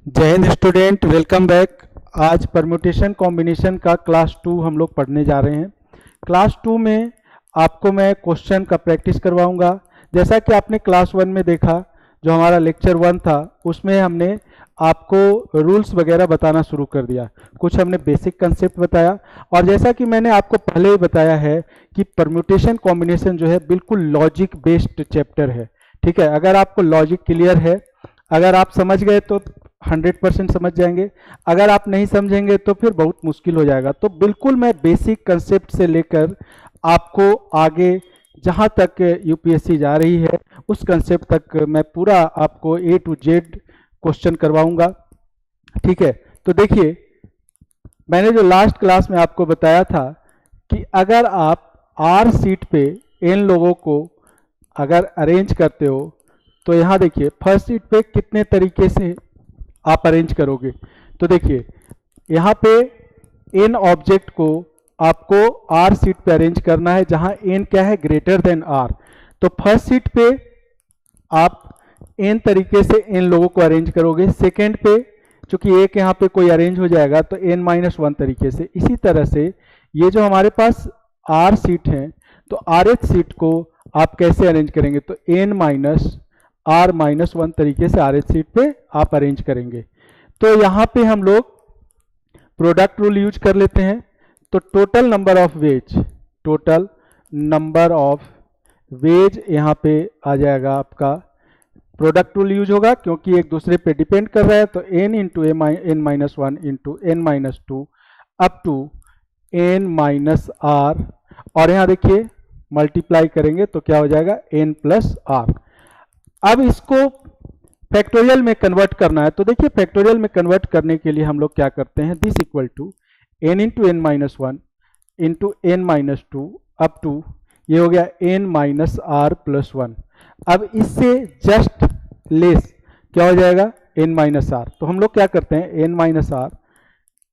जय Hind student, welcome back. आज permutation combination का क्लास 2 हम लोग पढ़ने जा रहे हैं। क्लास 2 में आपको मैं क्वेश्चन का प्रैक्टिस करवाऊंगा। जैसा कि आपने क्लास 1 में देखा, जो हमारा लेक्चर 1 था, उसमें हमने आपको रूल्स वगैरह बताना शुरू कर दिया। कुछ हमने बेसिक कंसेप्ट बताया, और जैसा कि मैंने आपको पहले ही बताया है कि परम्यूटेशन कॉम्बिनेशन जो है बिल्कुल लॉजिक बेस्ड चैप्टर है। ठीक है, अगर आपको लॉजिक क्लियर है, अगर आप समझ गए तो 100% समझ जाएंगे, अगर आप नहीं समझेंगे तो फिर बहुत मुश्किल हो जाएगा। तो बिल्कुल मैं बेसिक कंसेप्ट से लेकर आपको आगे जहां तक यूपीएससी जा रही है उस कंसेप्ट तक मैं पूरा आपको A to Z क्वेश्चन करवाऊंगा। ठीक है, तो देखिए, मैंने जो लास्ट क्लास में आपको बताया था कि अगर आप R सीट पे n लोगों को अगर अरेंज करते हो, तो यहाँ देखिए फर्स्ट सीट पे कितने तरीके से आप अरेंज करोगे। तो देखिए यहाँ पे n ऑब्जेक्ट को आपको R सीट पे अरेंज करना है, जहां n क्या है, ग्रेटर देन R। तो फर्स्ट सीट पे आप n तरीके से n लोगों को अरेंज करोगे। सेकेंड पे चूंकि एक यहाँ पे कोई अरेंज हो जाएगा तो n-1 तरीके से। इसी तरह से ये जो हमारे पास R सीट है, तो RH सीट को आप कैसे अरेंज करेंगे, तो n-R-1 तरीके से RH सीट पे आप अरेंज करेंगे। तो यहाँ पे हम लोग प्रोडक्ट रूल यूज कर लेते हैं। तो टोटल नंबर ऑफ वेज यहाँ पे आ जाएगा आपका, प्रोडक्ट रूल यूज होगा क्योंकि एक दूसरे पे डिपेंड कर रहा है। तो n into n-1 into n-2 up to n-r, और यहाँ देखिए मल्टीप्लाई करेंगे तो क्या हो जाएगा, n प्लस आर। अब इसको फैक्टोरियल में कन्वर्ट करना है। तो देखिए फैक्टोरियल में कन्वर्ट करने के लिए हम लोग क्या करते हैं, this equal to n into n-1 into n-2 up to ये हो गया n-r+1। अब इससे जस्ट लेस क्या हो जाएगा, n-r। तो हम लोग क्या करते हैं, n-r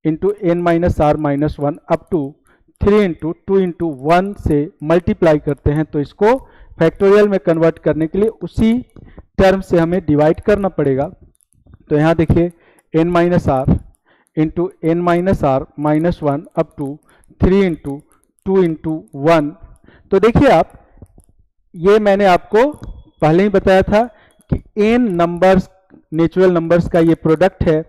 into n-r-1 up to 3 into 2 into 1 से मल्टीप्लाई करते हैं। तो इसको फैक्टोरियल में कन्वर्ट करने के लिए उसी टर्म से हमें डिवाइड करना पड़ेगा। तो यहाँ देखिए n-r into n-r-1 up to 3 into 2 into 1। तो देखिए आप, ये मैंने आपको पहले ही बताया था कि n नंबर्स, नेचुरल नंबर्स का ये प्रोडक्ट है।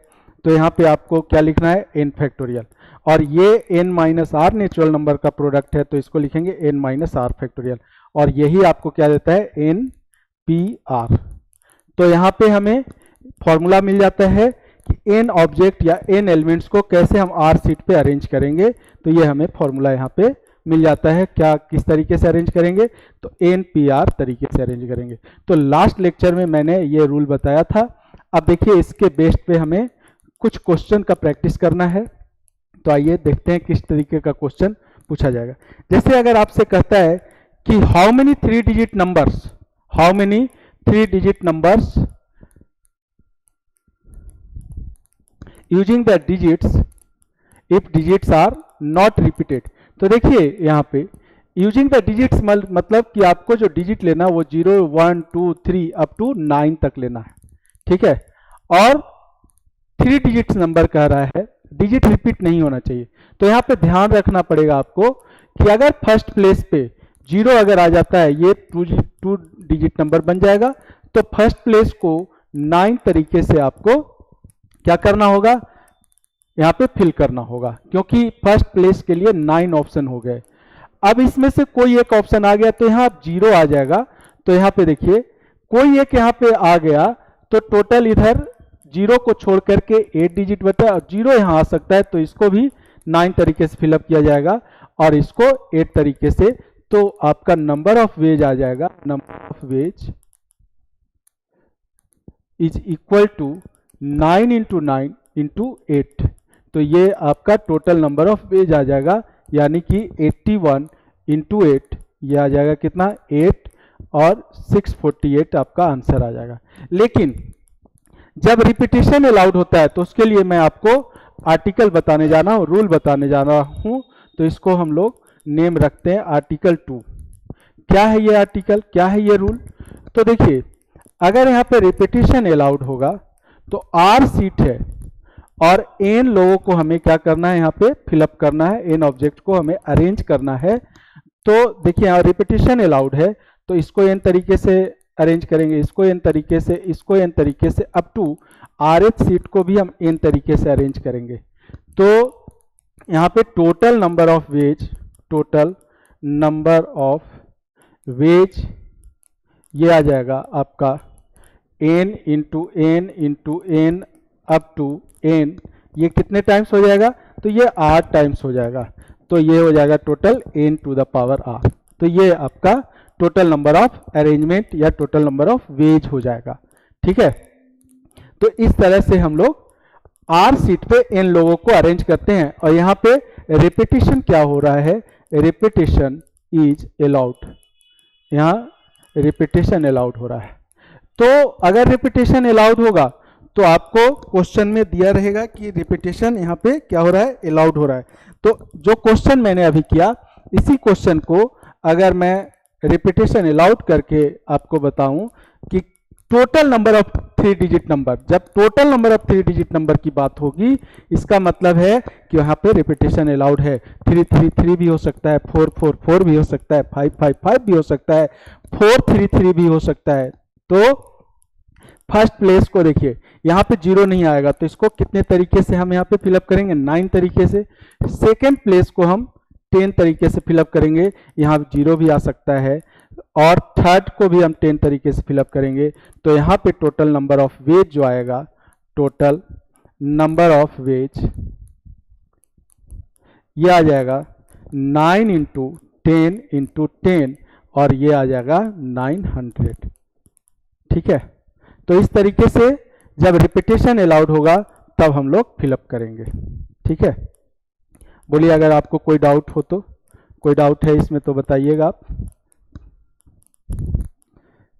तो यहाँ पे आपको क्या लिखना है, n फैक्टोरियल, और ये n-r नेचुरल नंबर का प्रोडक्ट है, तो इसको लिखेंगे n-r फैक्टोरियल, और यही आपको क्या देता है, n-p-r। तो यहाँ पे हमें फॉर्मूला मिल जाता है कि n ऑब्जेक्ट या n एलिमेंट्स को कैसे हम R सीट पे अरेंज करेंगे। तो ये हमें फॉर्मूला यहाँ पे मिल जाता है, क्या किस तरीके से अरेंज करेंगे, तो n-p-r तरीके से अरेंज करेंगे। तो लास्ट लेक्चर में मैंने ये रूल बताया था। अब देखिए इसके बेस्ड पे हमें कुछ क्वेश्चन का प्रैक्टिस करना है। तो आइए देखते हैं किस तरीके का क्वेश्चन पूछा जाएगा। जैसे अगर आपसे कहता है कि how many 3 digit numbers using the digits if digits are not repeated. तो देखिए यहाँ पे यूजिंग द डिजिट्स मतलब कि आपको जो डिजिट लेना वो 0, 1, 2, 3 अप टू 9 तक लेना है। ठीक है, और 3 डिजिट्स नंबर कह रहा है, डिजिट रिपीट नहीं होना चाहिए। तो यहाँ पे ध्यान रखना पड़ेगा आपको कि अगर फर्स्ट प्लेस पे 0 अगर आ जाता है, ये 2 डिजिट नंबर बन जाएगा। तो फर्स्ट प्लेस को 9 तरीके से आपको क्या करना होगा, यहाँ पे फिल करना होगा, क्योंकि फर्स्ट प्लेस के लिए 9 ऑप्शन हो गए। अब इसमें से कोई एक ऑप्शन आ गया तो यहाँ 0 आ जाएगा। तो यहाँ पे देखिए कोई एक यहाँ पे आ गया तो टोटल इधर 0 को छोड़ करके 8 डिजिट बचा, और 0 यहाँ आ सकता है, तो इसको भी 9 तरीके से फिलअप किया जाएगा, और इसको 8 तरीके से। तो आपका नंबर ऑफ वेज आ जाएगा, number of ways is equal to 9 into 9 into 8। तो ये आपका टोटल नंबर ऑफ वेज आ जाएगा, यानी कि 81 इंटू 8, ये आ जाएगा कितना, 8, और 648 आपका आंसर आ जाएगा। लेकिन जब रिपीटेशन अलाउड होता है तो उसके लिए मैं आपको आर्टिकल बताने जाना हूँ, रूल बताने जाना हूँ। तो इसको हम लोग नेम रखते हैं आर्टिकल 2। क्या है ये आर्टिकल, क्या है ये रूल। तो देखिए अगर यहाँ पे रिपीटेशन अलाउड होगा तो आर सीट है और एन लोगों को हमें क्या करना है, यहाँ पे फिलअप करना है, एन ऑब्जेक्ट को हमें अरेंज करना है। तो देखिए यहाँ रिपीटिशन अलाउड है, तो इसको एन तरीके से अरेंज करेंगे, इसको एन तरीके से, इसको एन तरीके से, up to r each seat को भी हम एन तरीके से अरेंज करेंगे। तो यहाँ पे total number of ways, total number of ways ये आ जाएगा आपका n into n up to n, ये कितने टाइम्स हो जाएगा, तो ये r टाइम्स हो जाएगा। तो ये हो जाएगा total n to the power r। तो ये आपका टोटल नंबर ऑफ अरेंजमेंट या टोटल नंबर ऑफ वेज हो जाएगा। ठीक है, तो इस तरह से हम लोग r सीट पे n लोगों को अरेंज करते हैं। और यहाँ पे रिपीटिशन क्या हो रहा है, रिपीटिशन इज अलाउड, यहाँ रिपीटिशन अलाउड हो रहा है। तो अगर रिपीटिशन अलाउड होगा तो आपको क्वेश्चन में दिया रहेगा कि रिपीटिशन यहाँ पे क्या हो रहा है, अलाउड हो रहा है। तो जो क्वेश्चन मैंने अभी किया, इसी क्वेश्चन को अगर मैं रिपीटिशन अलाउड करके आपको बताऊं कि total number of 3 digit number, जब total number of 3 digit number की बात होगी, इसका मतलब है कि यहाँ पे रिपीटिशन अलाउड है। 3 3 3 भी हो सकता है, 4 4 4 भी हो सकता है, 5 5 5 भी हो सकता है, 4 3 3 भी हो सकता है। तो फर्स्ट प्लेस को देखिए, यहाँ पे 0 नहीं आएगा, तो इसको कितने तरीके से हम यहाँ पे फिलअप करेंगे, 9 तरीके से। सेकेंड प्लेस को हम 10 तरीके से फिलअप करेंगे, यहाँ 0 भी आ सकता है। और थर्ड को भी हम 10 तरीके से फिलअप करेंगे। तो यहाँ पे टोटल नंबर ऑफ वेज जो आएगा, टोटल नंबर ऑफ वेज ये आ जाएगा 9 इंटू 10 इंटू 10, और ये आ जाएगा 900। ठीक है, तो इस तरीके से जब रिपीटेशन अलाउड होगा तब हम लोग फिलअप करेंगे। ठीक है, बोलिए अगर आपको कोई डाउट हो तो, कोई डाउट है इसमें तो बताइएगा आप।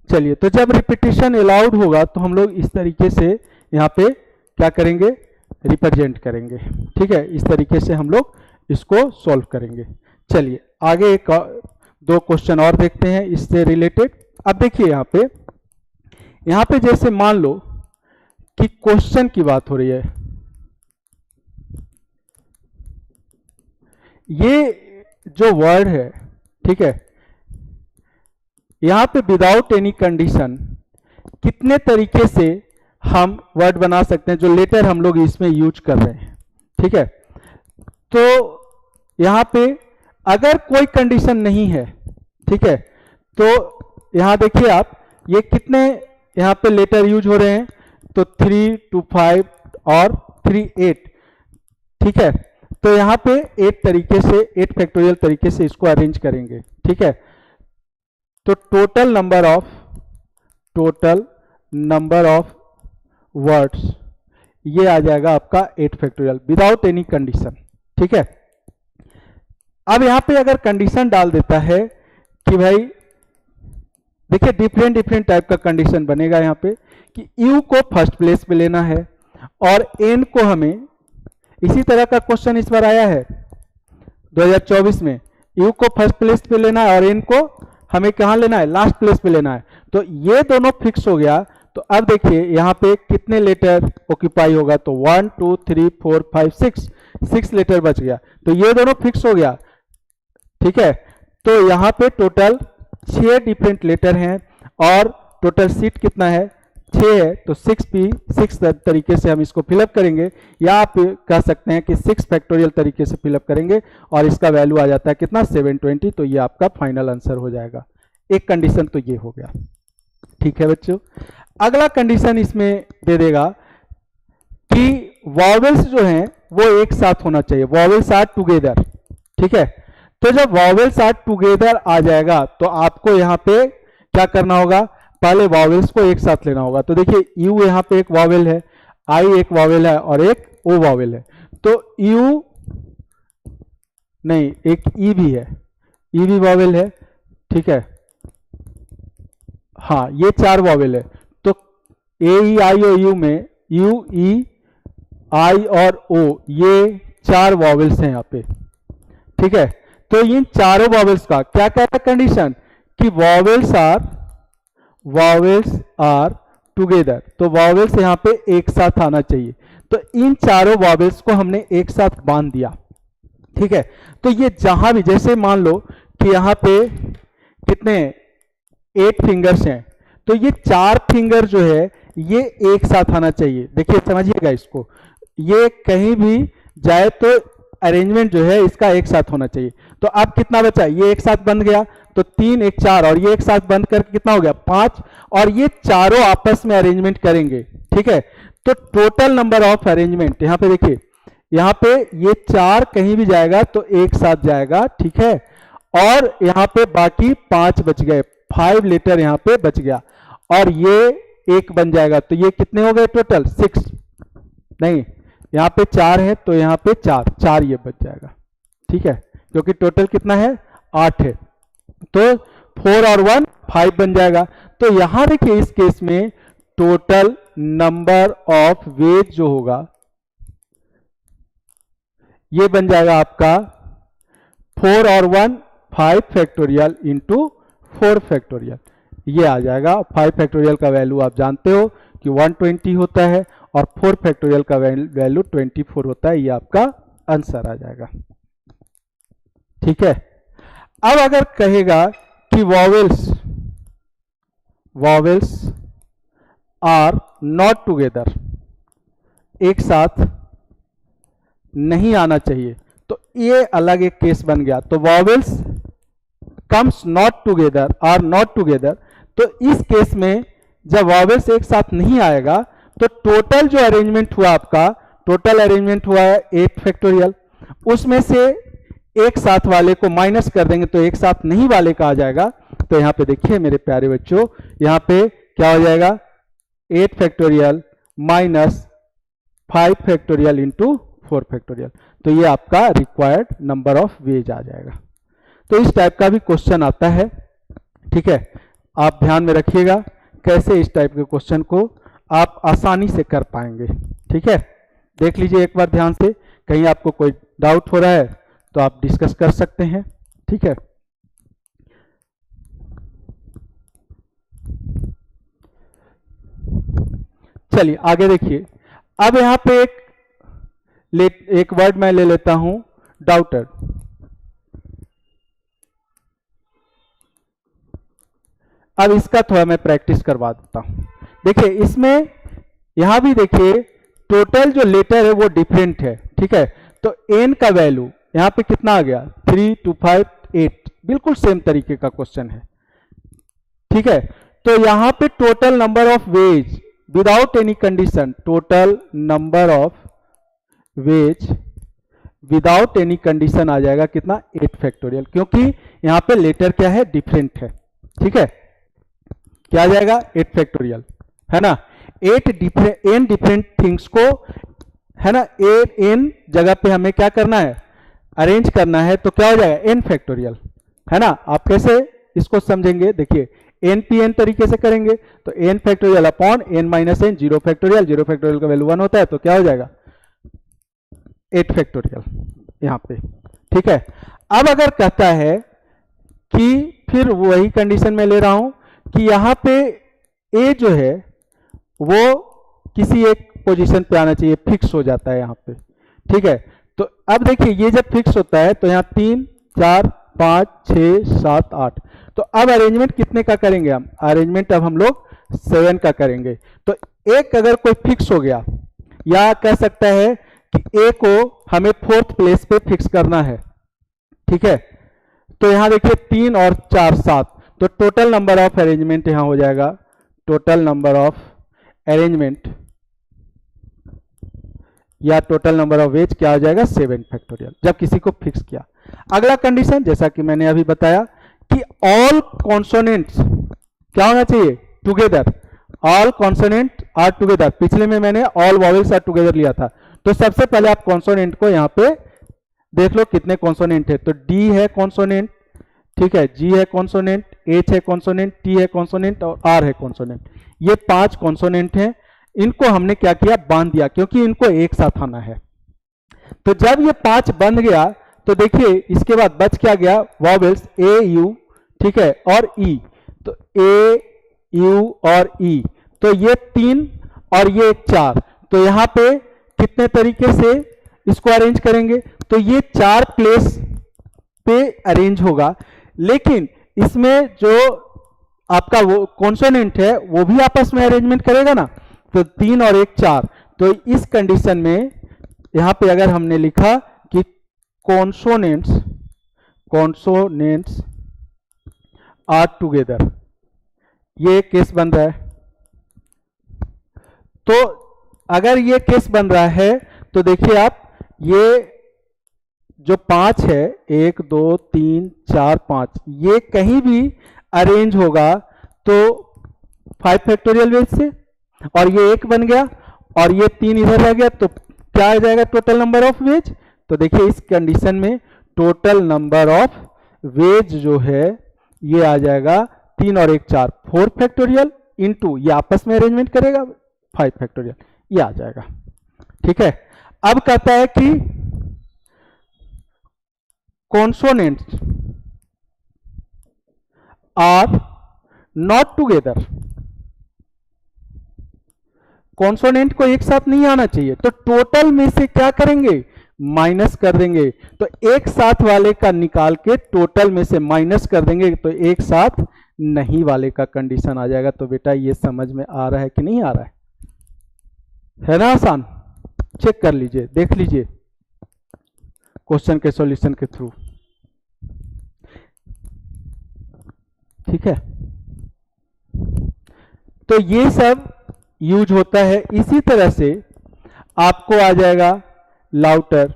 चलिए, तो जब रिपीटिशन अलाउड होगा तो हम लोग इस तरीके से यहाँ पे क्या करेंगे, रिप्रेजेंट करेंगे। ठीक है, इस तरीके से हम लोग इसको सॉल्व करेंगे। चलिए आगे एक दो क्वेश्चन और देखते हैं इससे रिलेटेड। अब देखिए यहाँ पे जैसे मान लो कि क्वेश्चन की बात हो रही है, ये जो वर्ड है, ठीक है, यहाँ पे विदाउट एनी कंडीशन कितने तरीके से हम वर्ड बना सकते हैं, जो लेटर हम लोग इसमें यूज कर रहे हैं। ठीक है, तो यहाँ पे अगर कोई कंडीशन नहीं है, ठीक है, तो यहाँ देखिए आप, ये कितने यहाँ पे लेटर यूज हो रहे हैं, तो 3 2 5 और 3 8। ठीक है, तो यहाँ पे 8 तरीके से, 8 फैक्टोरियल तरीके से इसको अरेंज करेंगे। ठीक है, तो टोटल नंबर ऑफ वर्ड्स ये आ जाएगा आपका 8 फैक्टोरियल विदाउट एनी कंडीशन। ठीक है, अब यहां पे अगर कंडीशन डाल देता है कि भाई देखिए डिफरेंट टाइप का कंडीशन बनेगा यहाँ पे कि यू को फर्स्ट प्लेस पे लेना है और एन को हमें, इसी तरह का क्वेश्चन इस बार आया है 2024 में, यू को फर्स्ट प्लेस पे लेना है और एन को हमें कहां लेना है, लास्ट प्लेस पे लेना है। तो ये दोनों फिक्स हो गया। तो अब देखिए यहाँ पे कितने लेटर ऑक्यूपाई होगा, तो 1 2 3 4 5 6 लेटर बच गया, तो ये दोनों फिक्स हो गया। ठीक है, तो यहाँ पे टोटल 6 डिफरेंट लेटर हैं और टोटल सीट कितना है, 6 है, तो 6 तरीके से हम इसको फिलअप करेंगे, या आप कह सकते हैं कि 6 फैक्टोरियल तरीके से फिलअप करेंगे और इसका वैल्यू आ जाता है कितना, 720। तो ये आपका फाइनल आंसर हो जाएगा। एक कंडीशन तो ये हो गया। ठीक है बच्चों, अगला कंडीशन इसमें दे देगा कि वॉवेल्स जो हैं वो एक साथ होना चाहिए, वॉवेल्स आर टुगेदर। ठीक है, तो जब वॉवेल्स आर टुगेदर आ जाएगा तो आपको यहाँ पे क्या करना होगा, पहले वॉवेल्स को एक साथ लेना होगा। तो देखिए यू यहाँ पे एक वॉवेल है, आई एक वॉवेल है और एक ओ वॉवेल है। तो यू नहीं, एक ई भी है, ई भी वॉवेल है। ठीक है, हाँ ये 4 वॉवेल है। तो ए ई आई ओ यू में यू ई आई और ओ ये 4 वॉवेल्स हैं यहाँ पे। ठीक है, तो इन चारों वॉवेल्स का क्या क्या है कंडीशन कि वॉवेल्स आर टुगेदर, तो वॉवेल्स यहाँ पे एक साथ आना चाहिए। तो इन चारों वॉवेल्स को हमने एक साथ बांध दिया, ठीक है। तो ये जहां भी, जैसे मान लो कि यहाँ पे कितने 8 फिंगर्स हैं, तो ये 4 फिंगर जो है ये एक साथ आना चाहिए। देखिए समझिएगा इसको, ये कहीं भी जाए तो अरेंजमेंट जो है इसका एक साथ होना चाहिए। तो अब कितना बचा, ये एक साथ बंध गया तो 3 1 4, और ये एक साथ बंद करके कितना हो गया 5, और ये चारों आपस में अरेंजमेंट करेंगे, ठीक है। तो टोटल नंबर ऑफ अरेंजमेंट यहाँ पे देखिए, यहाँ पे ये 4 कहीं भी जाएगा तो एक साथ जाएगा, ठीक है। और यहाँ पे बाकी 5 बच गए, 5 लेटर यहाँ पे बच गया, और ये एक बन जाएगा। तो ये कितने हो गए टोटल 6, नहीं यहाँ पे 4 है तो यहाँ पे 4 ये बच जाएगा, ठीक है, क्योंकि टोटल कितना है 8 है। तो 4 और 1 5 बन जाएगा। तो यहां देखिए इस केस में टोटल नंबर ऑफ वेज जो होगा ये बन जाएगा आपका 4 और 1 5 फैक्टोरियल इंटू 4 फैक्टोरियल, ये आ जाएगा। 5 फैक्टोरियल का वैल्यू आप जानते हो कि 120 होता है, और 4 फैक्टोरियल का वैल्यू 24 होता है। ये आपका आंसर आ जाएगा, ठीक है। अब अगर कहेगा कि वॉवेल्स आर नॉट टुगेदर, एक साथ नहीं आना चाहिए, तो ये अलग एक केस बन गया। तो vowels comes not together, are not together, तो इस केस में जब वॉवेल्स एक साथ नहीं आएगा तो टोटल जो अरेंजमेंट हुआ आपका, टोटल अरेंजमेंट हुआ है 8 फैक्टोरियल, उसमें से एक साथ वाले को माइनस कर देंगे तो एक साथ नहीं वाले का आ जाएगा। तो यहाँ पे देखिए मेरे प्यारे बच्चों, यहाँ पे क्या हो जाएगा 8 factorial minus 5 factorial into 4 factorial, तो ये आपका रिक्वायर्ड नंबर ऑफ वेज आ जाएगा। तो इस टाइप का भी क्वेश्चन आता है, ठीक है। आप ध्यान में रखिएगा कैसे इस टाइप के क्वेश्चन को आप आसानी से कर पाएंगे, ठीक है। देख लीजिए एक बार ध्यान से, कहीं आपको कोई डाउट हो रहा है तो आप डिस्कस कर सकते हैं, ठीक है। चलिए आगे देखिए। अब यहां पे एक वर्ड मैं ले लेता हूं, डाउटर। अब इसका थोड़ा मैं प्रैक्टिस करवा देता हूं। देखिए इसमें यहां भी देखिए टोटल जो लेटर है वो डिफरेंट है, ठीक है। तो एन का वैल्यू यहां पे कितना आ गया 3 2 5 8, बिल्कुल सेम तरीके का क्वेश्चन है, ठीक है। तो यहां पे total number of ways without any condition, total number of ways without any condition आ जाएगा कितना 8 फैक्टोरियल, क्योंकि यहां पे लेटर क्या है डिफरेंट है, ठीक है। क्या आ जाएगा 8 फैक्टोरियल, है ना। एन डिफरेंट थिंग्स को, है ना, एन जगह पे हमें क्या करना है अरेंज करना है, तो क्या हो जाएगा n फैक्टोरियल, है ना। आप कैसे इसको समझेंगे, देखिए n p n तरीके से करेंगे तो n factorial upon n minus n, 0 factorial, 0 factorial का वैल्यू 1 होता है, तो क्या हो जाएगा 8 फैक्टोरियल यहाँ पे, ठीक है। अब अगर कहता है कि फिर वही कंडीशन में ले रहा हूं कि यहाँ पे a जो है वो किसी एक पोजीशन पे आना चाहिए, फिक्स हो जाता है यहाँ पे, ठीक है। तो अब देखिए ये जब फिक्स होता है तो यहाँ 3 4 5 6 7 8, तो अब अरेंजमेंट कितने का करेंगे हम, अरेंजमेंट अब हम लोग 7 का करेंगे। तो एक अगर कोई फिक्स हो गया, या कह सकता है कि ए को हमें 4th प्लेस पे फिक्स करना है, ठीक है। तो यहां देखिए 3 और 4 7, तो टोटल नंबर ऑफ अरेंजमेंट यहां हो जाएगा, टोटल नंबर ऑफ अरेंजमेंट या टोटल नंबर ऑफ वेज क्या हो जाएगा 7 फैक्टोरियल, जब किसी को फिक्स किया। अगला कंडीशन जैसा कि मैंने अभी बताया कि ऑल कॉन्सोनेंट्स क्या होना चाहिए together, all consonant are together. पिछले में मैंने ऑल वॉवेल्स आर टुगेदर लिया था, तो सबसे पहले आप कॉन्सोनेंट को यहाँ पे देख लो कितने कॉन्सोनेंट है। तो डी है कॉन्सोनेंट, ठीक है, जी है कॉन्सोनेंट, एच है कॉन्सोनेंट, टी है कॉन्सोनेंट और आर है कॉन्सोनेंट। ये 5 कॉन्सोनेंट हैं, इनको हमने क्या किया बांध दिया, क्योंकि इनको एक साथ आना है। तो जब ये 5 बंध गया तो देखिए इसके बाद बच क्या गया वॉवेल्स ए यू, ठीक है, और ई। तो ए यू और ई, तो ये 3 और ये 4, तो यहां पे कितने तरीके से इसको अरेंज करेंगे, तो ये 4 प्लेस पे अरेंज होगा, लेकिन इसमें जो आपका वो कॉन्सोनेंट है वो भी आपस में अरेंजमेंट करेगा ना, तो 3 और 1 4, तो इस कंडीशन में यहां पे अगर हमने लिखा कि कॉन्सोनेंट्स आर टुगेदर, ये केस बन रहा है। तो अगर ये केस बन रहा है तो देखिए आप, ये जो 5 है, 1 2 3 4 5, ये कहीं भी अरेंज होगा तो 5 फैक्टोरियल वेज से, और ये 1 बन गया और ये 3 इधर रह गया, तो क्या आ जाएगा टोटल नंबर ऑफ वेज। तो देखिए इस कंडीशन में टोटल नंबर ऑफ वेज जो है ये आ जाएगा 3 और 1 4, 4 फैक्टोरियल इंटू ये आपस में अरेंजमेंट करेगा 5 फैक्टोरियल, ये आ जाएगा। ठीक है, अब कहता है कि consonants are not together, consonant को एक साथ नहीं आना चाहिए, तो टोटल में से क्या करेंगे, माइनस कर देंगे, तो एक साथ वाले का निकाल के टोटल में से माइनस कर देंगे, तो एक साथ नहीं वाले का कंडीशन आ जाएगा। तो बेटा ये समझ में आ रहा है कि नहीं आ रहा है ना आसान, चेक कर लीजिए, देख लीजिए क्वेश्चन के सॉल्यूशन के थ्रू। ठीक है, तो ये सब यूज होता है। इसी तरह से आपको आ जाएगा लाउटर,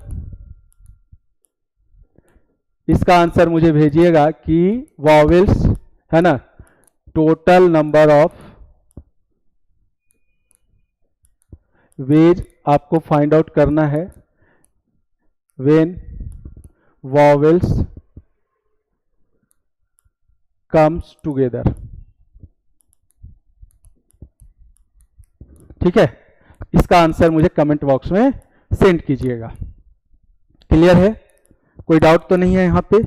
इसका आंसर मुझे भेजिएगा कि वॉवेल्स है ना, टोटल नंबर ऑफ वेज आपको फाइंड आउट करना है व्हेन वॉवेल्स कम्स टुगेदर। ठीक है, इसका आंसर मुझे कमेंट बॉक्स में सेंड कीजिएगा। क्लियर है, कोई डाउट तो नहीं है यहां पे।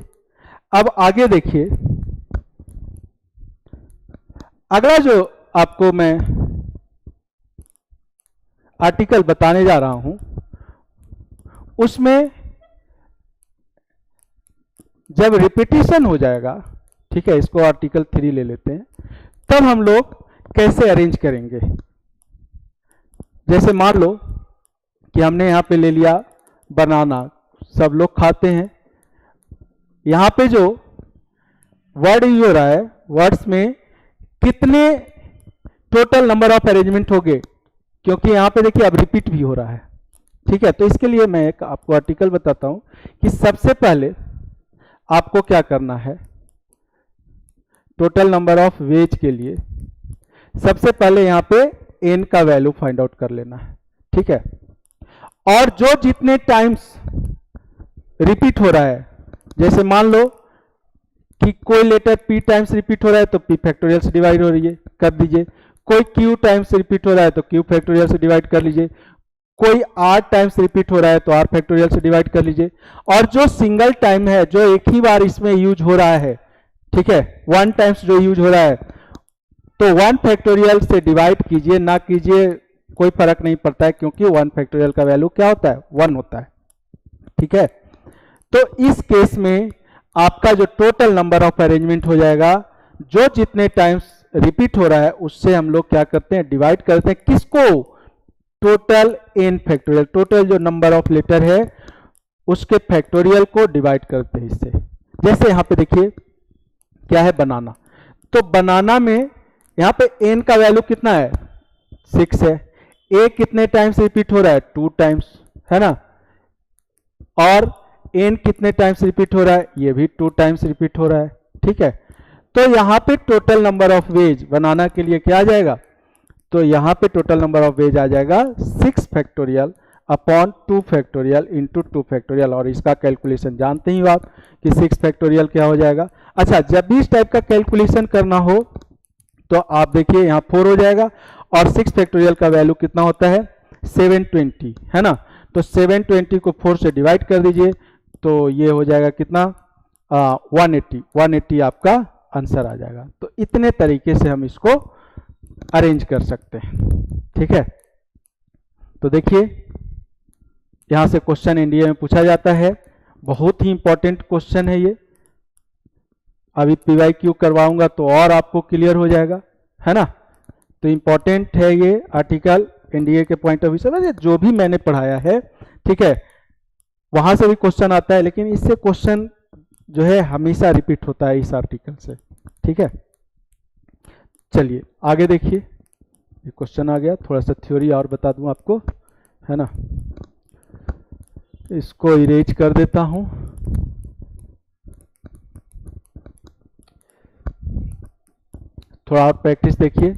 अब आगे देखिए, अगला जो आपको मैं आर्टिकल बताने जा रहा हूं उसमें जब रिपीटिशन हो जाएगा, ठीक है, इसको आर्टिकल 3 ले लेते हैं, तब हम लोग कैसे अरेंज करेंगे। जैसे मान लो कि हमने यहां पे ले लिया बनाना, सब लोग खाते हैं, यहां पे जो वर्ड यूज हो रहा है, वर्ड्स में कितने टोटल नंबर ऑफ अरेंजमेंट हो गए, क्योंकि यहां पे देखिए अब रिपीट भी हो रहा है। ठीक है, तो इसके लिए मैं एक आपको आर्टिकल बताता हूं कि सबसे पहले आपको क्या करना है, टोटल नंबर ऑफ वेज के लिए सबसे पहले यहां पे n का वैल्यू फाइंड आउट कर लेना है। ठीक है, और जो जितने टाइम्स रिपीट हो रहा है, जैसे मान लो कि कोई लेटर p टाइम्स रिपीट हो रहा है तो p फैक्टोरियल से डिवाइड हो रही है, कर दीजिए। कोई q टाइम्स रिपीट हो रहा है तो q फैक्टोरियल से डिवाइड कर लीजिए। कोई r टाइम्स रिपीट हो रहा है तो r फैक्टोरियल से डिवाइड कर लीजिए। और जो सिंगल टाइम है, जो एक ही बार इसमें यूज हो रहा है, ठीक है, 1 टाइम्स जो यूज हो रहा है, तो 1 फैक्टोरियल से डिवाइड कीजिए, ना कीजिए कोई फर्क नहीं पड़ता है, क्योंकि 1 फैक्टोरियल का वैल्यू क्या होता है, 1 होता है। ठीक है, तो इस केस में आपका जो टोटल नंबर ऑफ अरेंजमेंट हो जाएगा, जो जितने टाइम्स रिपीट हो रहा है उससे हम लोग क्या करते हैं, डिवाइड करते हैं, किसको, टोटल n फैक्टोरियल, टोटल जो नंबर ऑफ लेटर है उसके फैक्टोरियल को डिवाइड करते हैं इससे। जैसे यहां पे देखिए क्या है, बनाना, तो बनाना में यहां पे n का वैल्यू कितना है, 6 है। a कितने टाइम्स रिपीट हो रहा है, 2 टाइम्स, है ना, और n कितने टाइम्स रिपीट हो रहा है, ये भी 2 टाइम्स रिपीट हो रहा है। ठीक है, तो यहां पे टोटल नंबर ऑफ वेज बनाना के लिए क्या आ जाएगा, तो यहां पे टोटल नंबर ऑफ वेज आ जाएगा 6 factorial upon 2 factorial into 2 factorial. और इसका कैलकुलेशन जानते ही हो आप कि 6 फैक्टोरियल क्या हो जाएगा। अच्छा, जब भी इस टाइप का कैलकुलेशन करना हो तो आप देखिए यहाँ 4 हो जाएगा, और 6 फैक्टोरियल का वैल्यू कितना होता है, 720, है ना, तो 720 को 4 से डिवाइड कर दीजिए, तो ये हो जाएगा कितना, 180 आपका आंसर आ जाएगा। तो इतने तरीके से हम इसको अरेंज कर सकते हैं। ठीक है, तो देखिए यहां से क्वेश्चन एनडीए में पूछा जाता है, बहुत ही इंपॉर्टेंट क्वेश्चन है ये। अभी पीवाईक्यू करवाऊंगा तो और आपको क्लियर हो जाएगा, है ना। तो इंपॉर्टेंट है ये आर्टिकल एनडीए के पॉइंट ऑफ व्यू से, जो भी मैंने पढ़ाया है। ठीक है, वहां से भी क्वेश्चन आता है, लेकिन इससे क्वेश्चन जो है हमेशा रिपीट होता है इस आर्टिकल से। ठीक है, चलिए आगे देखिए, ये क्वेश्चन आ गया, थोड़ा सा थ्योरी और बता दूं आपको, है ना। इसको इरेज कर देता हूं। थोड़ा और प्रैक्टिस देखिए,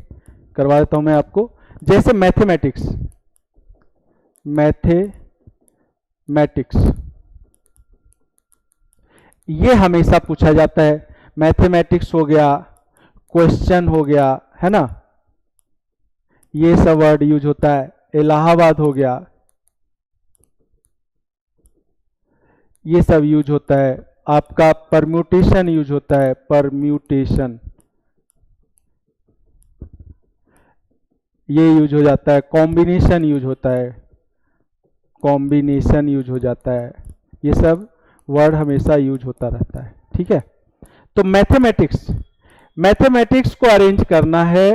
करवा देता हूं मैं आपको। जैसे मैथमेटिक्स ये हमेशा पूछा जाता है। मैथमेटिक्स हो गया, क्वेश्चन हो गया, है ना, ये सब वर्ड यूज होता है। इलाहाबाद हो गया, ये सब यूज होता है। आपका परम्यूटेशन यूज होता है, परम्यूटेशन ये यूज हो जाता है। कॉम्बिनेशन यूज होता है, कॉम्बिनेशन यूज हो जाता है। ये सब वर्ड हमेशा यूज होता रहता है। ठीक है, तो मैथमेटिक्स को अरेंज करना है,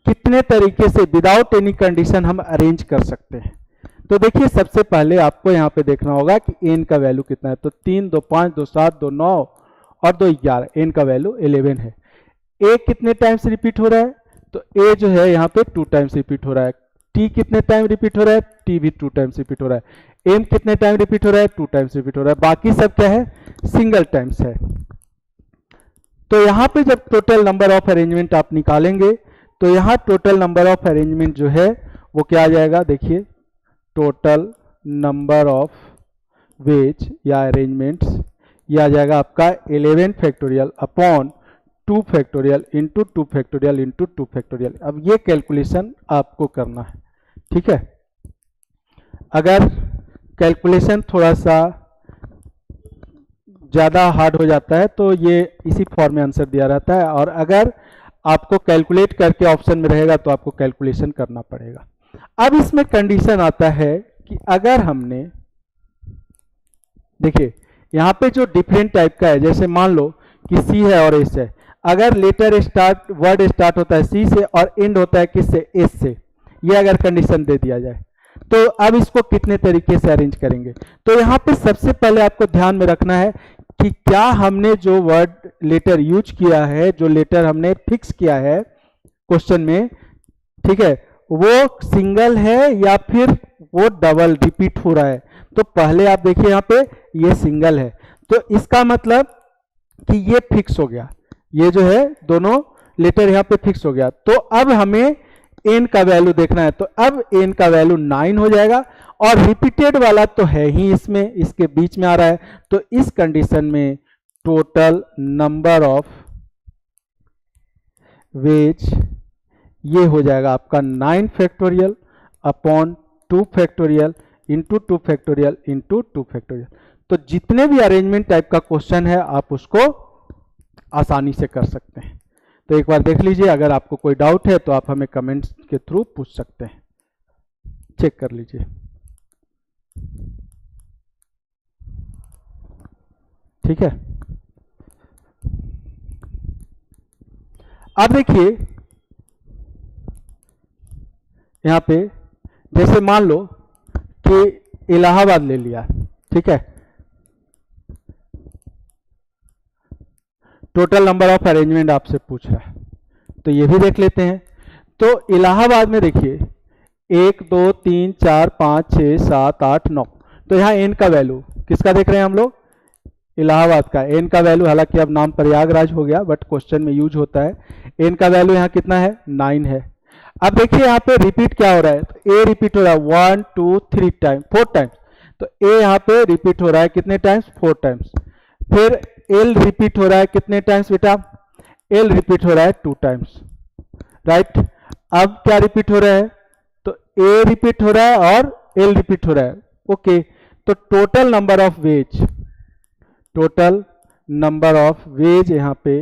कितने तरीके से विदाउट एनी कंडीशन हम अरेंज कर सकते हैं। तो देखिए सबसे पहले आपको यहाँ पे देखना होगा कि एन का वैल्यू कितना है। तो 3, 2, 5, 2, 7, 2, 9 और 2, 11, एन का वैल्यू 11 है। ए कितने टाइम्स रिपीट हो रहा है, तो ए जो है यहाँ पे 2 टाइम्स रिपीट हो रहा है। टी कितने टाइम रिपीट हो रहा है, टी भी 2 टाइम्स रिपीट हो रहा है। एम कितने टाइम रिपीट हो रहा है, 2 टाइम्स रिपीट हो रहा है। बाकी सब क्या है, सिंगल टाइम्स है। तो यहाँ पे जब टोटल नंबर ऑफ अरेंजमेंट आप निकालेंगे, तो यहाँ टोटल नंबर ऑफ अरेंजमेंट जो है वो क्या आ जाएगा, देखिए टोटल नंबर ऑफ वेज या अरेंजमेंट्स ये आ जाएगा आपका 11 factorial upon 2 factorial into 2 factorial into 2 factorial. अब ये कैलकुलेशन आपको करना है। ठीक है, अगर कैलकुलेशन थोड़ा सा ज़्यादा हार्ड हो जाता है तो ये इसी फॉर्म में आंसर दिया रहता है, और अगर आपको कैलकुलेट करके ऑप्शन में रहेगा तो आपको कैलकुलेशन करना पड़ेगा। अब इसमें कंडीशन आता है कि अगर हमने, देखिए यहाँ पे जो डिफरेंट टाइप का है, जैसे मान लो कि सी है और एस है, अगर लेटर स्टार्ट वर्ड स्टार्ट होता है सी से और एंड होता है किससे, एस से, ये अगर कंडीशन दे दिया जाए तो अब इसको कितने तरीके से अरेंज करेंगे। तो यहाँ पे सबसे पहले आपको ध्यान में रखना है कि क्या हमने जो वर्ड लेटर यूज किया है, जो लेटर हमने फिक्स किया है क्वेश्चन में, ठीक है, वो सिंगल है या फिर वो डबल रिपीट हो रहा है। तो पहले आप देखिए यहाँ पे ये सिंगल है, तो इसका मतलब कि ये फिक्स हो गया, ये जो है दोनों लेटर यहाँ पे फिक्स हो गया। तो अब हमें एन का वैल्यू देखना है, तो अब एन का वैल्यू 9 हो जाएगा, और रिपीटेड वाला तो है ही इसमें, इसके बीच में आ रहा है। तो इस कंडीशन में टोटल नंबर ऑफ वेज ये हो जाएगा आपका 9 factorial upon 2 factorial into 2 factorial into 2 factorial. तो जितने भी अरेंजमेंट टाइप का क्वेश्चन है आप उसको आसानी से कर सकते हैं। तो एक बार देख लीजिए, अगर आपको कोई डाउट है तो आप हमें कमेंट्स के थ्रू पूछ सकते हैं, चेक कर लीजिए। ठीक है, अब देखिए यहां पे जैसे मान लो कि इलाहाबाद ले लिया, ठीक है, टोटल नंबर ऑफ अरेंजमेंट आपसे पूछ रहा है, तो ये भी देख लेते हैं। तो इलाहाबाद में देखिए 1 2 3 4 5 6 7 8 9, तो यहाँ एन का वैल्यू किसका देख रहे हैं हम लोग, इलाहाबाद का। एन का वैल्यू, हालांकि अब नाम प्रयागराज हो गया बट क्वेश्चन में यूज होता है। एन का वैल्यू यहाँ कितना है, 9 है। अब देखिए यहाँ पे रिपीट क्या हो रहा है, तो ए रिपीट हो रहा है 1 2 3 टाइम, 4 टाइम्स। तो ए यहाँ पे रिपीट हो रहा है कितने टाइम्स, 4 टाइम्स। फिर एल रिपीट हो रहा है कितने टाइम्स बेटा, एल रिपीट हो रहा है 2 टाइम्स, राइट। अब क्या रिपीट हो रहा है, तो ए रिपीट हो रहा है और एल रिपीट हो रहा है, ओके। तो total number of ways, total number of veg यहाँ पे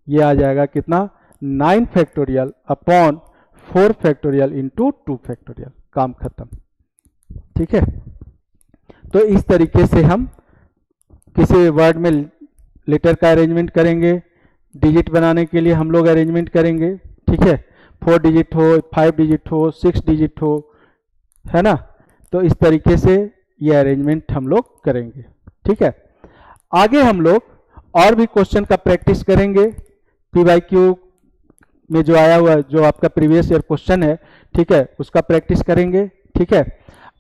ये आ जाएगा कितना, 9 factorial upon 4 factorial into 2 factorial, काम खत्म। ठीक है, तो इस तरीके से हम किसी वर्ड में लेटर का अरेंजमेंट करेंगे। डिजिट बनाने के लिए हम लोग अरेंजमेंट करेंगे। ठीक है, 4 डिजिट हो, 5 डिजिट हो, 6 डिजिट हो, है ना। तो इस तरीके से ये अरेंजमेंट हम लोग करेंगे। ठीक है, आगे हम लोग और भी क्वेश्चन का प्रैक्टिस करेंगे। PYQ में जो आया हुआ, जो आपका प्रीवियस ईयर क्वेश्चन है, ठीक है, उसका प्रैक्टिस करेंगे। ठीक है,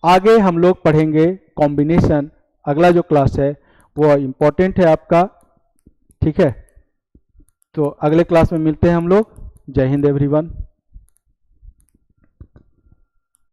आगे हम लोग पढ़ेंगे कॉम्बिनेशन। अगला जो क्लास है वो इम्पोर्टेंट है आपका। ठीक है, तो अगले क्लास में मिलते हैं हम लोग। जय हिंद एवरीवन।